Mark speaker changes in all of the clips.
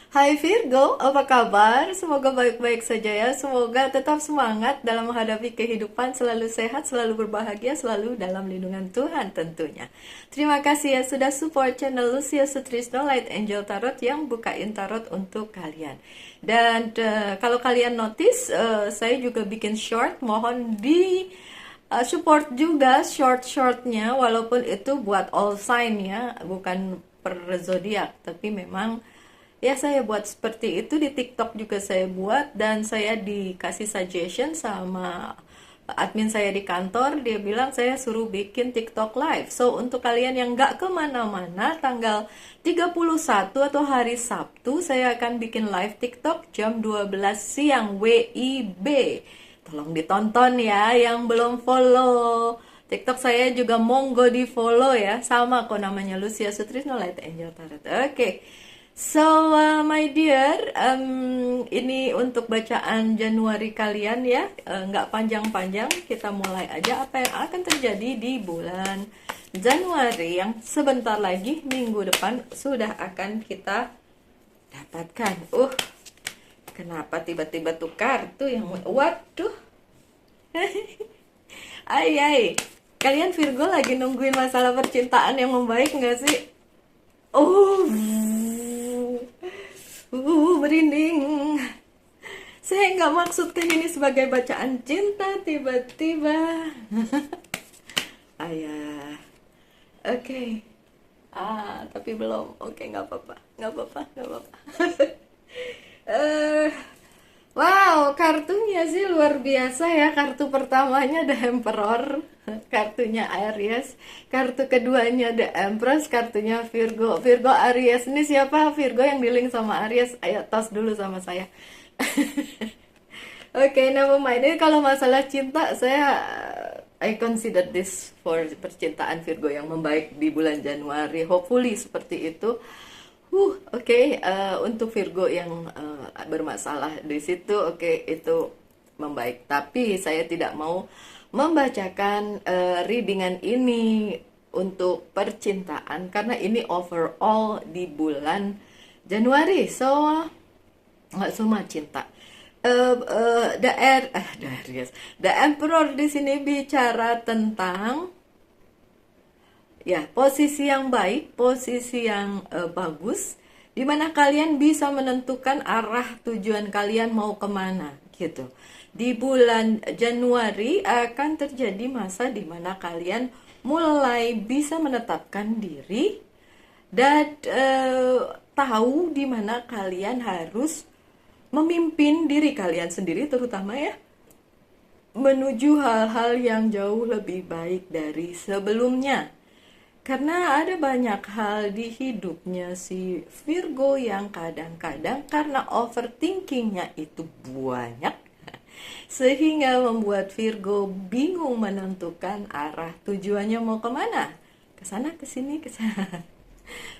Speaker 1: Hai Virgo, apa kabar? Semoga baik-baik saja ya. Semoga tetap semangat dalam menghadapi kehidupan, selalu sehat, selalu berbahagia, selalu dalam lindungan Tuhan tentunya. Terima kasih ya sudah support channel Lucia Sutrisno Light Angel Tarot yang bukain tarot untuk kalian. Dan kalau kalian notice, saya juga bikin short, mohon di support juga short-shortnya, walaupun itu buat all sign ya, bukan per zodiak, tapi memang ya saya buat seperti itu di TikTok juga saya buat, dan saya dikasih suggestion sama admin saya di kantor, dia bilang saya suruh bikin TikTok live. So untuk kalian yang nggak kemana-mana, tanggal 31 atau hari Sabtu saya akan bikin live TikTok jam 12 siang WIB. Tolong ditonton ya yang belum follow. TikTok saya juga monggo di follow ya. Sama kok namanya Lucia Sutrisno Light Angel Tarot. Oke. So, my dear, ini untuk bacaan Januari kalian ya, nggak panjang-panjang, kita mulai aja apa yang akan terjadi di bulan Januari yang sebentar lagi minggu depan sudah akan kita dapatkan. Kenapa tiba-tiba tuh kartu yang, waduh, ay, kalian Virgo lagi nungguin masalah percintaan yang membaik nggak sih? Merinding. Saya nggak maksudkan ini sebagai bacaan cinta tiba-tiba. Ayah. Oke. Tapi belum. Oke, nggak apa-apa. Nggak apa-apa, nggak apa-apa. Wow, kartunya sih luar biasa ya. Kartu pertamanya The Emperor, kartunya Aries. Kartu keduanya The Empress, kartunya Virgo. Virgo Aries, ini siapa Virgo yang di-link sama Aries? Ayo tos dulu sama saya. Oke, never mind. Ini kalau masalah cinta, I consider this for percintaan Virgo yang membaik di bulan Januari. Hopefully seperti itu. Oke, untuk Virgo yang bermasalah di situ, oke, itu membaik. Tapi saya tidak mau membacakan readingan ini untuk percintaan karena ini overall di bulan Januari. So, nggak semua cinta. The Emperor di sini bicara tentang ya, posisi yang baik, posisi yang bagus, di mana kalian bisa menentukan arah tujuan kalian mau kemana, gitu. Di bulan Januari akan terjadi masa di mana kalian mulai bisa menetapkan diri dan tahu di mana kalian harus memimpin diri kalian sendiri, terutama ya, menuju hal-hal yang jauh lebih baik dari sebelumnya. Karena ada banyak hal di hidupnya si Virgo yang kadang-kadang karena overthinkingnya itu banyak, sehingga membuat Virgo bingung menentukan arah tujuannya mau kemana. Kesana, kesini, kesana.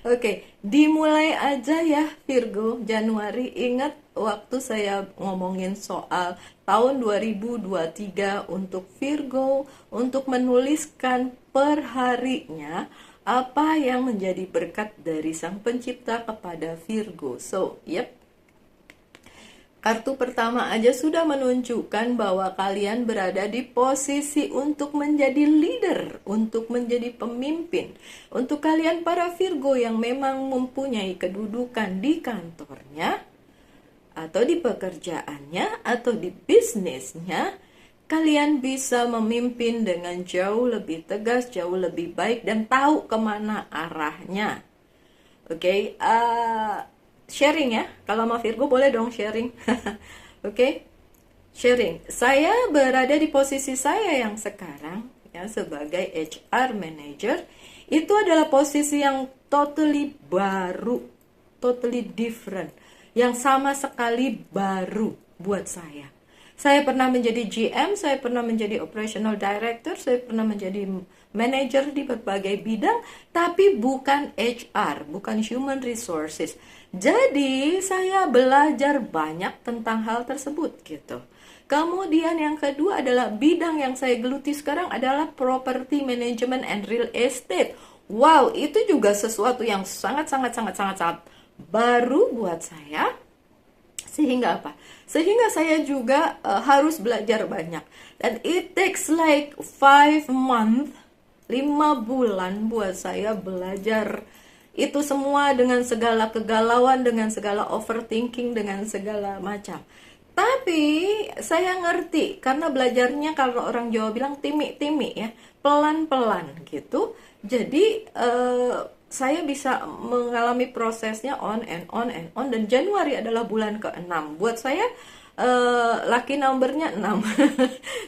Speaker 1: Oke, dimulai aja ya Virgo Januari. Ingat waktu saya ngomongin soal tahun 2023 untuk Virgo, untuk menuliskan per harinya apa yang menjadi berkat dari Sang Pencipta kepada Virgo. So, kartu pertama aja sudah menunjukkan bahwa kalian berada di posisi untuk menjadi leader, untuk menjadi pemimpin. Untuk kalian para Virgo yang memang mempunyai kedudukan di kantornya, atau di pekerjaannya, atau di bisnisnya, kalian bisa memimpin dengan jauh lebih tegas, jauh lebih baik, dan tahu kemana arahnya. Oke, sharing ya, kalau sama Virgo boleh dong sharing. Oke, sharing. Saya berada di posisi saya yang sekarang ya sebagai HR manager. Itu adalah posisi yang totally baru, totally different, yang sama sekali baru buat saya. Saya pernah menjadi GM, saya pernah menjadi operational director, saya pernah menjadi manager di berbagai bidang, tapi bukan HR, bukan human resources. Jadi saya belajar banyak tentang hal tersebut gitu. Kemudian yang kedua adalah bidang yang saya geluti sekarang adalah property management and real estate. Wow, itu juga sesuatu yang sangat baru buat saya. Sehingga apa? Sehingga saya juga harus belajar banyak. Dan it takes like 5 months, 5 bulan buat saya belajar itu semua dengan segala kegalauan, dengan segala overthinking, dengan segala macam. Tapi saya ngerti karena belajarnya kalau orang Jawa bilang timi-timi ya, pelan-pelan gitu. Jadi saya bisa mengalami prosesnya on and on and on, dan Januari adalah bulan ke-6. Buat saya lucky numbernya 6.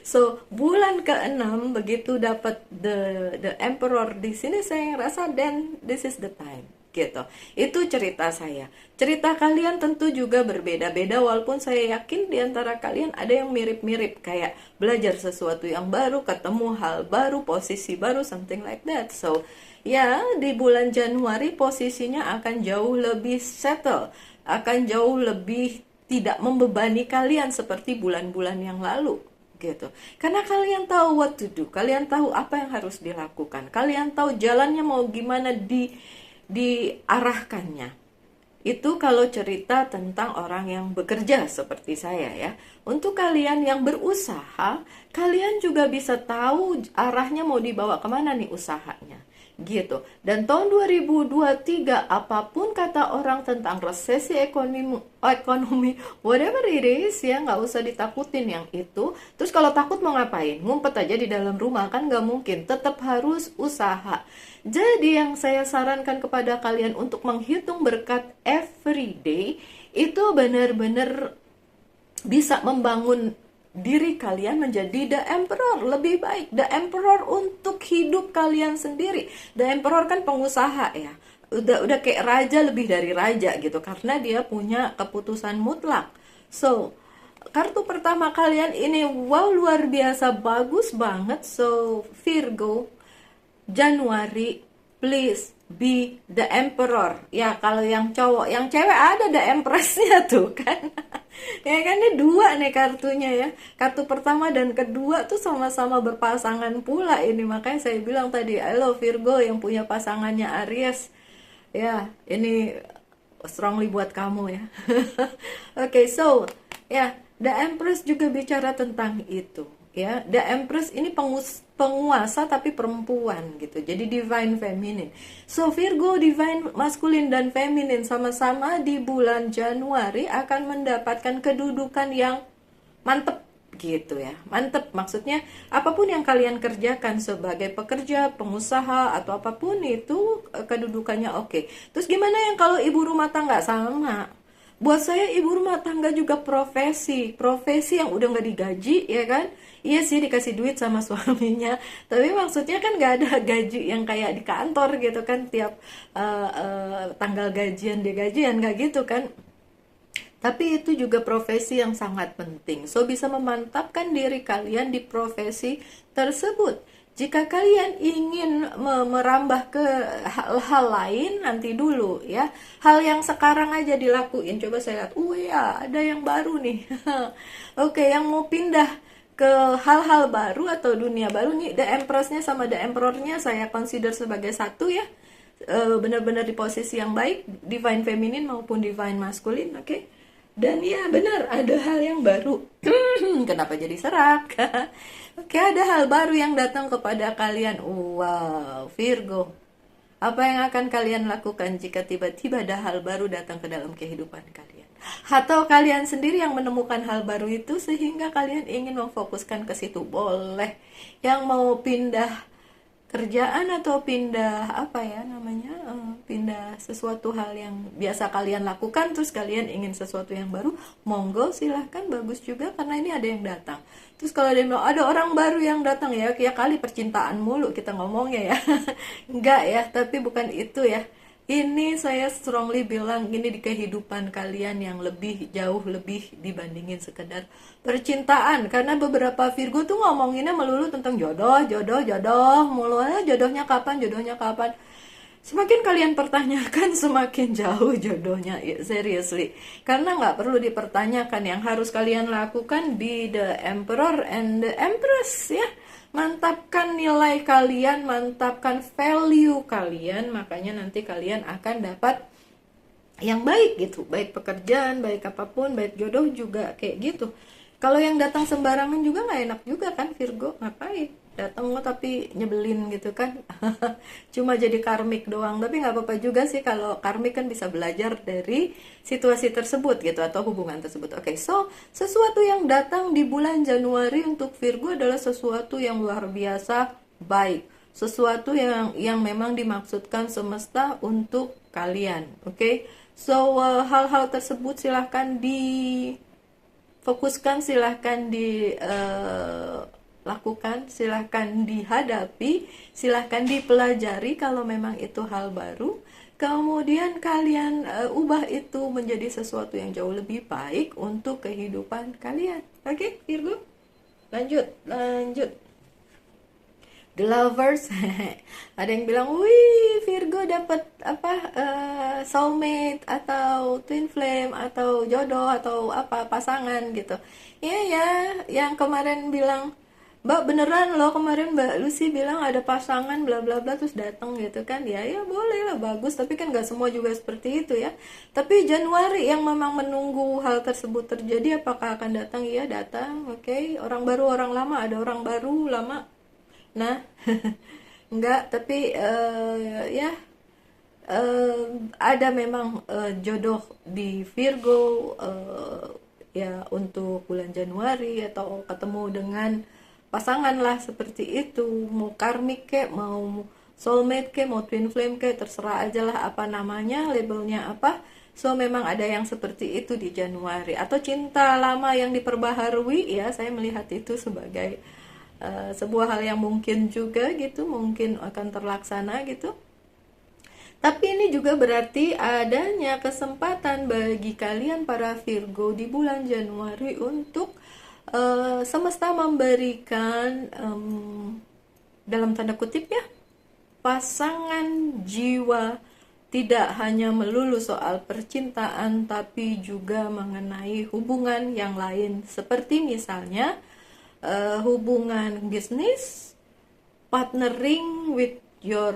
Speaker 1: So, bulan ke-6 begitu dapat the emperor di sini, saya ngerasa then this is the time gitu. Itu cerita saya. Cerita kalian tentu juga berbeda-beda, walaupun saya yakin di antara kalian ada yang mirip-mirip, kayak belajar sesuatu yang baru, ketemu hal baru, posisi baru, something like that. So, ya, di bulan Januari posisinya akan jauh lebih settle, akan jauh lebih tidak membebani kalian seperti bulan-bulan yang lalu gitu. Karena kalian tahu what to do, kalian tahu apa yang harus dilakukan, kalian tahu jalannya mau gimana diarahkannya. Itu kalau cerita tentang orang yang bekerja seperti saya ya. Untuk kalian yang berusaha, kalian juga bisa tahu arahnya mau dibawa kemana nih usahanya gitu. Dan tahun 2023, apapun kata orang tentang resesi ekonomi whatever it is ya, nggak usah ditakutin yang itu. Terus kalau takut mau ngapain? Ngumpet aja di dalam rumah kan nggak mungkin, tetap harus usaha. Jadi yang saya sarankan kepada kalian untuk menghitung berkat every day itu benar-benar bisa membangun diri kalian menjadi the emperor lebih baik, the emperor untuk hidup kalian sendiri. The emperor kan pengusaha ya, udah kayak raja, lebih dari raja gitu, karena dia punya keputusan mutlak. So, kartu pertama kalian ini wow luar biasa bagus banget. So, Virgo, Januari, please be the emperor. Ya, kalau yang cowok, yang cewek ada the empressnya tuh kan. Ya kan, ini 2 nih kartunya ya. Kartu pertama dan kedua tuh sama-sama berpasangan pula ini. Makanya saya bilang tadi, I love Virgo yang punya pasangannya Aries. Ya, ini strongly buat kamu ya. Oke, so ya, The Empress juga bicara tentang itu. Ya, The Empress ini penguasa tapi perempuan gitu. Jadi divine feminine. So Virgo divine maskulin dan feminin sama-sama di bulan Januari akan mendapatkan kedudukan yang mantep gitu ya. Mantep maksudnya apapun yang kalian kerjakan sebagai pekerja, pengusaha atau apapun itu kedudukannya oke. Terus gimana yang kalau ibu rumah tangga? Sama. Buat saya ibu rumah tangga juga profesi yang udah nggak digaji ya kan. Iya sih, dikasih duit sama suaminya, tapi maksudnya kan nggak ada gaji yang kayak di kantor gitu kan, tiap tanggal gajian digajian, nggak gitu kan. Tapi itu juga profesi yang sangat penting. So, bisa memantapkan diri kalian di profesi tersebut. Jika kalian ingin merambah ke hal-hal lain, nanti dulu ya. Hal yang sekarang aja dilakuin. Coba saya lihat, ya ada yang baru nih. Oke, yang mau pindah ke hal-hal baru atau dunia baru nih, The Empress-nya sama The Emperor-nya saya consider sebagai satu ya. Benar-benar di posisi yang baik, divine feminine maupun divine masculine, oke? Dan ya benar, ada hal yang baru. Kenapa jadi serak? Oke, ada hal baru yang datang kepada kalian. Wow, Virgo. Apa yang akan kalian lakukan jika tiba-tiba ada hal baru datang ke dalam kehidupan kalian? Atau kalian sendiri yang menemukan hal baru itu sehingga kalian ingin memfokuskan ke situ? Boleh. Yang mau pindah kerjaan atau pindah apa ya namanya, pindah sesuatu hal yang biasa kalian lakukan terus kalian ingin sesuatu yang baru, monggo silahkan, bagus juga karena ini ada yang datang. Terus kalau ada yang bilang ada orang baru yang datang, ya kali percintaan mulu kita ngomongnya ya. Enggak ya, tapi bukan itu ya. Ini saya strongly bilang ini di kehidupan kalian yang lebih jauh lebih dibandingin sekedar percintaan. Karena beberapa Virgo tuh ngomonginnya melulu tentang jodoh mulu, jodohnya kapan. Semakin kalian pertanyakan semakin jauh jodohnya, seriously. Karena nggak perlu dipertanyakan, yang harus kalian lakukan be the emperor and the empress ya. Mantapkan nilai kalian, mantapkan value kalian, makanya nanti kalian akan dapat yang baik gitu, baik pekerjaan, baik apapun, baik jodoh juga kayak gitu. Kalau yang datang sembarangan juga nggak enak juga kan Virgo, ngapain datang tapi nyebelin gitu kan. Cuma jadi karmik doang, tapi nggak apa-apa juga sih kalau karmik kan bisa belajar dari situasi tersebut gitu atau hubungan tersebut. Oke, so sesuatu yang datang di bulan Januari untuk Virgo adalah sesuatu yang luar biasa baik, sesuatu yang memang dimaksudkan semesta untuk kalian. Oke, so hal-hal tersebut silahkan difokuskan, silahkan dilakukan, silahkan dihadapi, silahkan dipelajari kalau memang itu hal baru. Kemudian kalian ubah itu menjadi sesuatu yang jauh lebih baik untuk kehidupan kalian. Oke, Virgo? Lanjut. The Lovers. Ada yang bilang, wih Virgo dapat apa, soulmate atau twin flame atau jodoh atau apa pasangan gitu. Iya ya, yang kemarin bilang, Mbak beneran loh, kemarin Mbak Lucy bilang ada pasangan bla bla bla terus datang gitu kan. Ya ya boleh lah, bagus, tapi kan nggak semua juga seperti itu ya. Tapi Januari yang memang menunggu hal tersebut terjadi, apakah akan datang? Iya datang. Oke, orang baru orang lama, ada orang baru lama. Nah, enggak, tapi ya ada memang jodoh di Virgo, ya untuk bulan Januari atau ketemu dengan pasangan lah seperti itu, mau karmik kek, mau soulmate kek, mau twin flame kek, terserah aja lah apa namanya, labelnya apa. So memang ada yang seperti itu di Januari, atau cinta lama yang diperbaharui ya, saya melihat itu sebagai sebuah hal yang mungkin juga gitu, mungkin akan terlaksana gitu. Tapi ini juga berarti adanya kesempatan bagi kalian para Virgo di bulan Januari untuk semesta memberikan dalam tanda kutip ya, pasangan jiwa, tidak hanya melulu soal percintaan tapi juga mengenai hubungan yang lain, seperti misalnya hubungan bisnis, partnering with your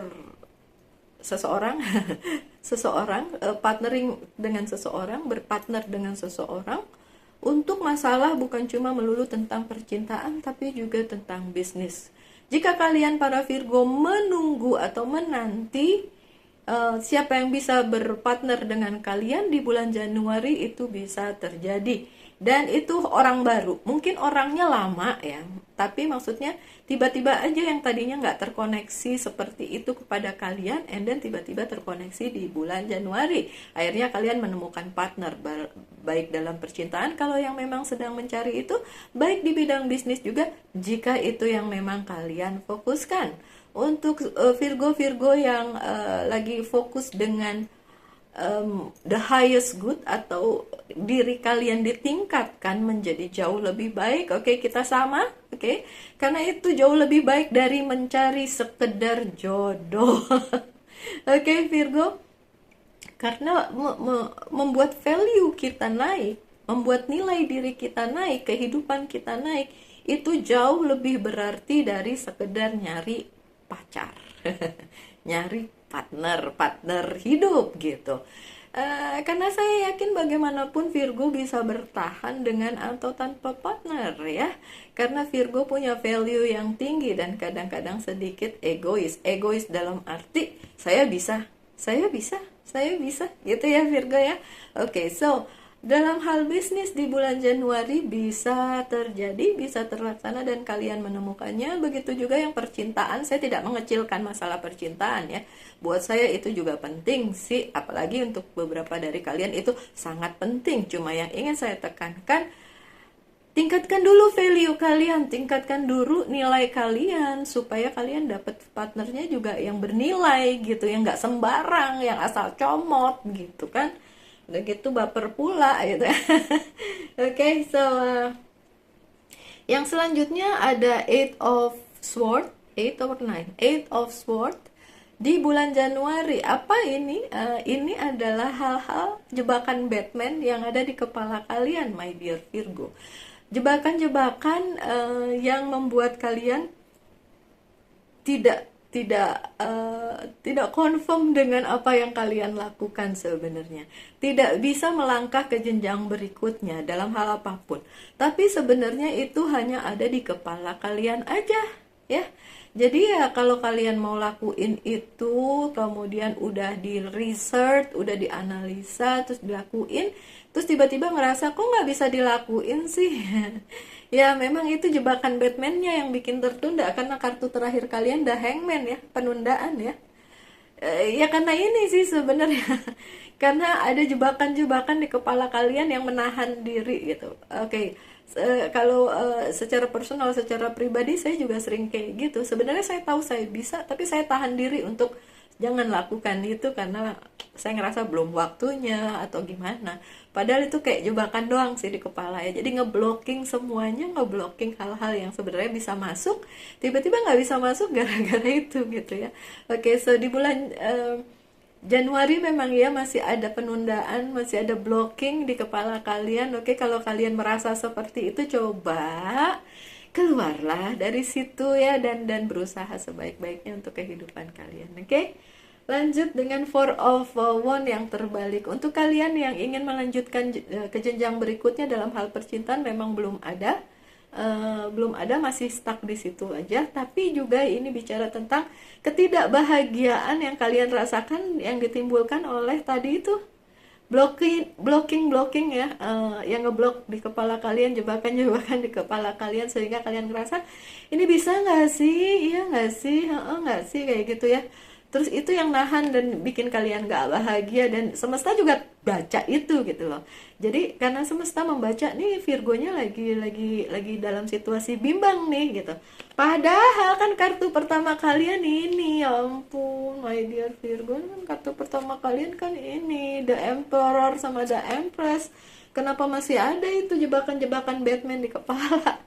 Speaker 1: seseorang, partnering dengan seseorang, berpartner dengan seseorang untuk masalah bukan cuma melulu tentang percintaan tapi juga tentang bisnis. Jika kalian para Virgo menunggu atau menanti siapa yang bisa berpartner dengan kalian di bulan Januari, itu bisa terjadi. Dan itu orang baru, mungkin orangnya lama ya, tapi maksudnya tiba-tiba aja yang tadinya nggak terkoneksi seperti itu kepada kalian, and then tiba-tiba terkoneksi di bulan Januari. Akhirnya kalian menemukan partner, baik dalam percintaan kalau yang memang sedang mencari itu, baik di bidang bisnis juga jika itu yang memang kalian fokuskan. Untuk Virgo-Virgo yang lagi fokus dengan the highest good atau diri kalian ditingkatkan menjadi jauh lebih baik, oke, kita sama, oke, karena itu jauh lebih baik dari mencari sekedar jodoh. Oke, Virgo, karena membuat value kita naik, membuat nilai diri kita naik, kehidupan kita naik, itu jauh lebih berarti dari sekedar nyari pacar. Nyari partner hidup gitu. Karena saya yakin bagaimanapun Virgo bisa bertahan dengan atau tanpa partner ya, karena Virgo punya value yang tinggi dan kadang-kadang sedikit egois dalam arti saya bisa gitu ya Virgo ya. Oke, so dalam hal bisnis di bulan Januari bisa terjadi, bisa terlaksana dan kalian menemukannya. Begitu juga yang percintaan, saya tidak mengecilkan masalah percintaan ya. Buat saya itu juga penting sih, apalagi untuk beberapa dari kalian itu sangat penting. Cuma yang ingin saya tekankan, tingkatkan dulu value kalian, tingkatkan dulu nilai kalian supaya kalian dapat partnernya juga yang bernilai gitu, yang nggak sembarang, yang asal comot gitu kan. Udah gitu baper pula gitu. Oke, so yang selanjutnya ada Eight of Sword, 8 or 9, Eight of Sword di bulan Januari. Apa ini? Ini adalah hal-hal jebakan Batman yang ada di kepala kalian, my dear Virgo. Jebakan-jebakan yang membuat kalian tidak tidak confirm dengan apa yang kalian lakukan sebenarnya. Tidak bisa melangkah ke jenjang berikutnya dalam hal apapun. Tapi sebenarnya itu hanya ada di kepala kalian aja, ya. Jadi ya kalau kalian mau lakuin itu, kemudian udah di research, udah dianalisa, terus dilakuin, terus tiba-tiba ngerasa kok nggak bisa dilakuin sih. Ya memang itu jebakan Batman-nya yang bikin tertunda, karena kartu terakhir kalian The Hangman ya, penundaan ya. Ya karena ini sih sebenarnya. Karena ada jebakan-jebakan di kepala kalian yang menahan diri gitu. Oke. Kalau secara personal, secara pribadi saya juga sering kayak gitu. Sebenarnya saya tahu saya bisa, tapi saya tahan diri untuk jangan lakukan itu karena saya ngerasa belum waktunya atau gimana. Padahal itu kayak jebakan doang sih di kepala ya. Jadi ngeblocking semuanya, ngeblocking hal-hal yang sebenarnya bisa masuk, tiba-tiba nggak bisa masuk gara-gara itu gitu ya. Oke, so di bulan Januari memang ya masih ada penundaan, masih ada blocking di kepala kalian. Oke, kalau kalian merasa seperti itu, coba keluarlah dari situ ya, dan berusaha sebaik-baiknya untuk kehidupan kalian. Oke, lanjut dengan Four of Wands yang terbalik. Untuk kalian yang ingin melanjutkan ke jenjang berikutnya dalam hal percintaan, memang belum ada, masih stuck di situ aja. Tapi juga ini bicara tentang ketidakbahagiaan yang kalian rasakan yang ditimbulkan oleh tadi itu blocking ya, yang ngeblok di kepala kalian, jebakan-jebakan di kepala kalian, sehingga kalian ngerasa ini bisa nggak sih, iya nggak sih, nggak sih, kayak gitu ya. Terus itu yang nahan dan bikin kalian gak bahagia, dan semesta juga baca itu gitu loh. Jadi karena semesta membaca nih Virgonya lagi dalam situasi bimbang nih gitu. Padahal kan kartu pertama kalian ini, ya ampun, my dear Virgo, kan kartu pertama kalian kan ini The Emperor sama The Empress. Kenapa masih ada itu jebakan-jebakan Batman di kepala?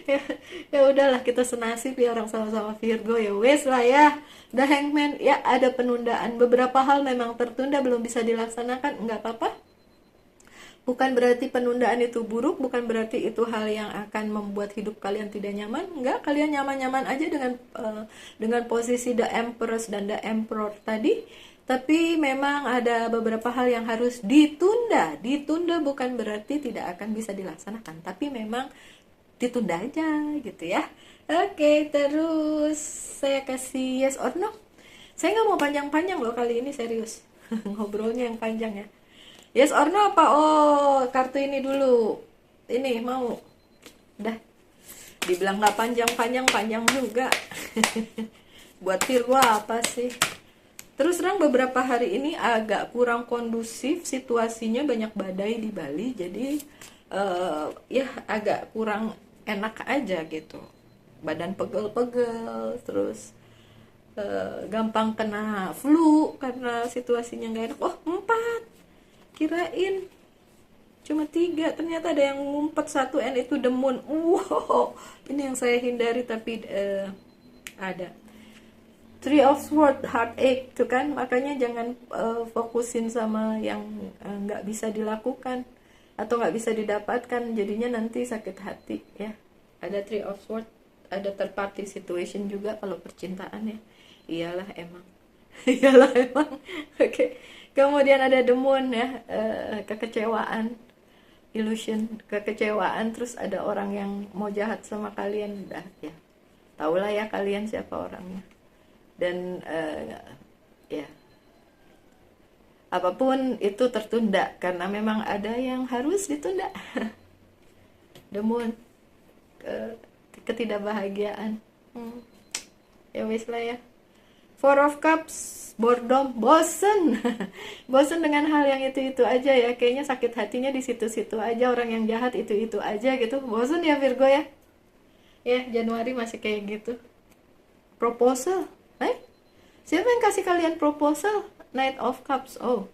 Speaker 1: ya, ya udahlah, kita senasib ya orang sama-sama Virgo, ya wes lah ya. The Hangman ya, ada penundaan, beberapa hal memang tertunda, belum bisa dilaksanakan, nggak apa-apa. Bukan berarti penundaan itu buruk, bukan berarti itu hal yang akan membuat hidup kalian tidak nyaman. Enggak, kalian nyaman-nyaman aja dengan posisi The Empress dan The Emperor tadi. Tapi memang ada beberapa hal yang harus ditunda. Ditunda bukan berarti tidak akan bisa dilaksanakan, tapi memang ditunda aja gitu ya. Oke, terus saya kasih yes or no. Saya nggak mau panjang-panjang loh kali ini, serius. Ngobrolnya yang panjang ya. Yes or no apa? Oh, kartu ini dulu. Ini mau. Udah. Dibilang nggak panjang-panjang, panjang juga. Buat Virgo apa sih? Terus terang beberapa hari ini agak kurang kondusif situasinya, banyak badai di Bali. Jadi ya agak kurang enak aja gitu. Badan pegel-pegel, terus gampang kena flu karena situasinya nggak enak. Oh, 4. Kirain cuma 3, ternyata ada yang ngumpet 1, and itu the moon. Wow, ini yang saya hindari, tapi ada. Three of Swords, heartache tuh kan, makanya jangan fokusin sama yang nggak bisa dilakukan atau nggak bisa didapatkan, jadinya nanti sakit hati ya. Ada Three of Swords, ada third party situation juga kalau percintaan ya. Iyalah emang. Iyalah emang. Oke. Kemudian ada the moon ya, kekecewaan, illusion, kekecewaan. Terus ada orang yang mau jahat sama kalian, udah ya. Tahulah ya kalian siapa orangnya. Dan ya apapun itu tertunda karena memang ada yang harus ditunda. The moon, ketidakbahagiaan. Ya wis lah ya. Four of Cups, boredom, bosen. Bosen dengan hal yang itu-itu aja ya. Kayaknya sakit hatinya di situ-situ aja, orang yang jahat itu-itu aja gitu. Bosen ya Virgo ya. Ya, Januari masih kayak gitu. Proposal. Siapa yang kasih kalian proposal? Knight of Cups. Oh.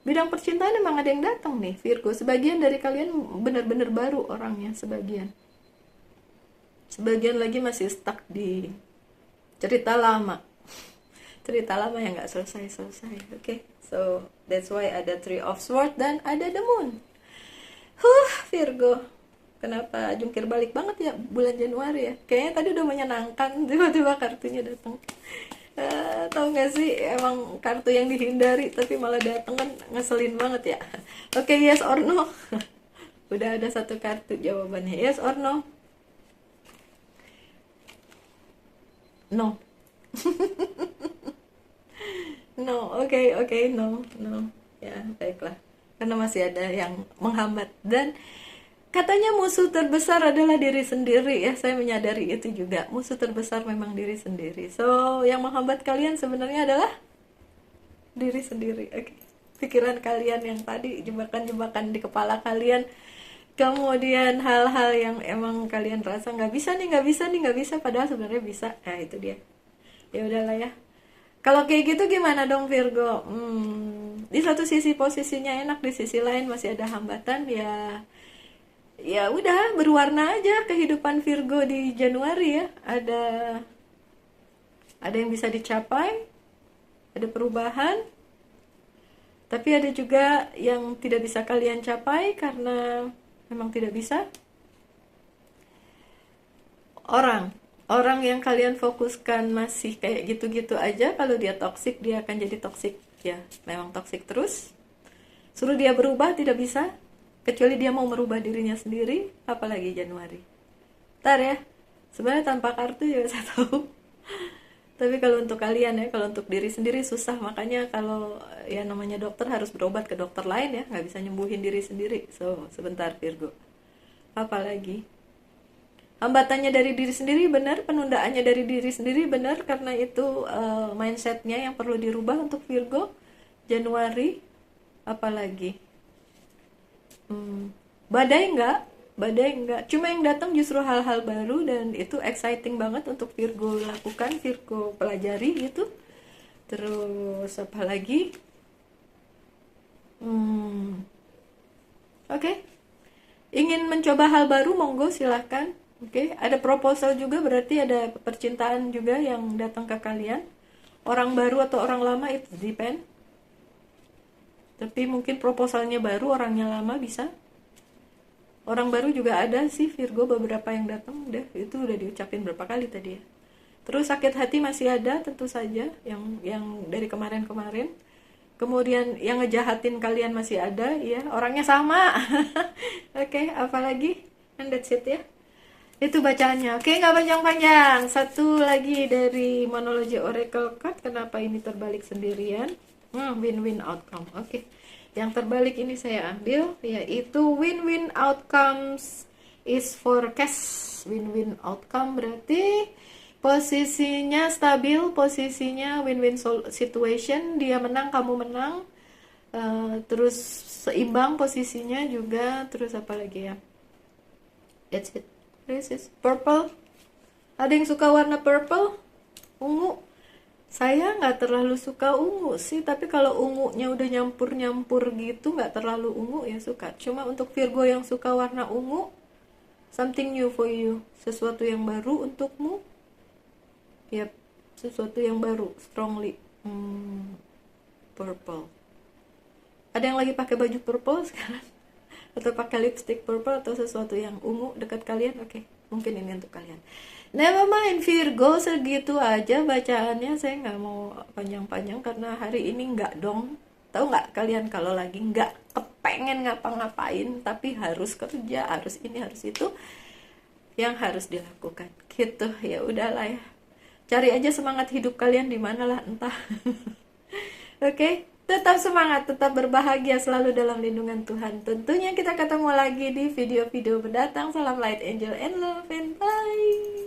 Speaker 1: Bidang percintaan emang ada yang datang nih Virgo. Sebagian dari kalian benar-benar baru orangnya, sebagian lagi masih stuck di cerita lama. Cerita lama yang gak selesai-selesai. Oke. So that's why ada Three of Swords dan ada the moon. Virgo. Kenapa jungkir balik banget ya bulan Januari ya? Kayaknya tadi udah menyenangkan, tiba-tiba kartunya datang. Tahu nggak sih, emang kartu yang dihindari tapi malah datang kan, ngeselin banget ya. Oke, yes or no? Udah ada satu kartu jawabannya, yes or no? No. No, oke, no. Ya, baiklah. Karena masih ada yang menghambat. Dan katanya musuh terbesar adalah diri sendiri ya. Saya menyadari itu juga. Musuh terbesar memang diri sendiri. So, yang menghambat kalian sebenarnya adalah diri sendiri. Oke. Pikiran kalian yang tadi, jebakan-jebakan di kepala kalian. Kemudian hal-hal yang emang kalian rasa nggak bisa nih, padahal sebenarnya bisa. Nah, itu dia. Ya udahlah ya. Kalau kayak gitu gimana dong Virgo? Di satu sisi posisinya enak, di sisi lain masih ada hambatan ya. Ya udah, berwarna aja kehidupan Virgo di Januari ya. Ada yang bisa dicapai, ada perubahan. Tapi ada juga yang tidak bisa kalian capai karena memang tidak bisa. Orang yang kalian fokuskan masih kayak gitu-gitu aja. Kalau dia toksik, dia akan jadi toksik ya, memang toksik terus. Suruh dia berubah tidak bisa, kecuali dia mau merubah dirinya sendiri. Apalagi Januari. Ntar ya, sebenarnya tanpa kartu ya saya tahu. Tapi kalau untuk kalian ya, kalau untuk diri sendiri susah. Makanya kalau ya namanya dokter harus berobat ke dokter lain ya, nggak bisa nyembuhin diri sendiri. So sebentar Virgo, apalagi hambatannya dari diri sendiri benar, penundaannya dari diri sendiri benar, karena itu mindsetnya yang perlu dirubah untuk Virgo Januari. Apalagi badai enggak, cuma yang datang justru hal-hal baru, dan itu exciting banget untuk Virgo lakukan, Virgo pelajari gitu. Terus apalagi oke. Ingin mencoba hal baru, monggo silahkan. Oke, ada proposal juga, berarti ada percintaan juga yang datang ke kalian. Orang baru atau orang lama, it depend. Tapi mungkin proposalnya baru, orangnya lama bisa. Orang baru juga ada sih Virgo, beberapa yang datang. Itu udah diucapin berapa kali tadi ya. Terus sakit hati masih ada tentu saja, yang dari kemarin-kemarin. Kemudian yang ngejahatin kalian masih ada ya, orangnya sama. Oke, apalagi? And that's it ya. Itu bacaannya. Oke, nggak panjang-panjang. Satu lagi dari Monologi Oracle Card. Kenapa ini terbalik sendirian? Win-win outcome. Oke. Yang terbalik ini saya ambil, yaitu win-win outcomes is forecast. Win-win outcome berarti posisinya stabil, posisinya win-win situation. Dia menang, kamu menang. Terus seimbang posisinya juga. Terus apa lagi ya? That's it. This is purple. Ada yang suka warna purple? Ungu. Saya nggak terlalu suka ungu sih, tapi kalau ungunya udah nyampur-nyampur gitu, nggak terlalu ungu ya suka. Cuma untuk Virgo yang suka warna ungu, something new for you. Sesuatu yang baru untukmu. Yap, sesuatu yang baru, strongly. Purple. Ada yang lagi pakai baju purple sekarang? Atau pakai lipstick purple atau sesuatu yang ungu dekat kalian? Oke, mungkin ini untuk kalian. Never mind Virgo, segitu aja bacaannya. Saya nggak mau panjang-panjang karena hari ini nggak dong. Tahu nggak kalian kalau lagi nggak kepengen ngapa-ngapain, tapi harus kerja, harus ini, harus itu, yang harus dilakukan. Gitu ya, udahlah ya. Cari aja semangat hidup kalian di mana lah entah. Oke. Tetap semangat, tetap berbahagia, selalu dalam lindungan Tuhan. Tentunya kita ketemu lagi di video-video mendatang. Salam light, angel, and love, and bye.